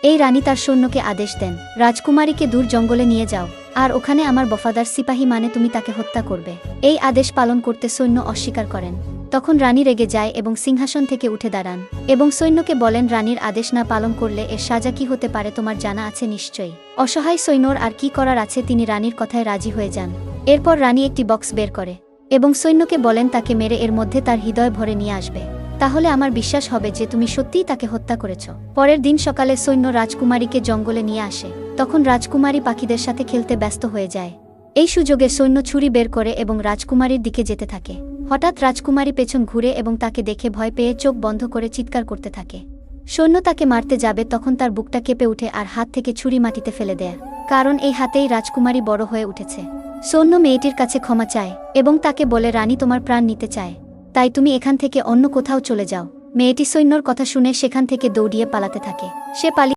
এই রানী তার সৈন্যকে আদেশ দেন, রাজকুমারীকে দূর জঙ্গলে নিয়ে যাও, আর ওখানে আমার বফাদার সিপাহী মানে তুমি তাকে হত্যা করবে। এই আদেশ পালন করতে সৈন্য অস্বীকার করেন। তখন রানী রেগে যায় এবং সিংহাসন থেকে উঠে দাঁড়ান এবং সৈন্যকে বলেন, রানীর আদেশ না পালন করলে এর সাজা কি হতে পারে তোমার জানা আছে নিশ্চয়ই। অসহায় সৈন্যর আর কি করার আছে, তিনি রানীর কথায় রাজি হয়ে যান। এরপর রানী একটি বক্স বের করে এবং সৈন্যকে বলেন তাকে মেরে এর মধ্যে তার হৃদয় ভরে নিয়ে আসবে, তাহলে আমার বিশ্বাস হবে যে তুমি সত্যিই তাকে হত্যা করেছ। পরের দিন সকালে সৈন্য রাজকুমারীকে জঙ্গলে নিয়ে আসে। তখন রাজকুমারী পাখিদের সাথে খেলতে ব্যস্ত হয়ে যায়। এই সুযোগে সৈন্য ছুরি বের করে এবং রাজকুমারীর দিকে যেতে থাকে। হঠাৎ রাজকুমারী পেছন ঘুরে এবং তাকে দেখে ভয় পেয়ে চোখ বন্ধ করে চিৎকার করতে থাকে। সৈন্য তাকে মারতে যাবে তখন তার বুকটা কেঁপে উঠে আর হাত থেকে ছুরি মাটিতে ফেলে দেয়, কারণ এই হাতেই রাজকুমারী বড় হয়ে উঠেছে। সৈন্য মেয়েটির কাছে ক্ষমা চায় এবং তাকে বলে, রানী তোমার প্রাণ নিতে চায়, তাই তুমি এখান থেকে অন্য কোথাও চলে যাও। মেয়েটি সৈন্যর কথা শুনে সেখান থেকে দৌড়িয়ে পালাতে থাকে। সে পালিয়ে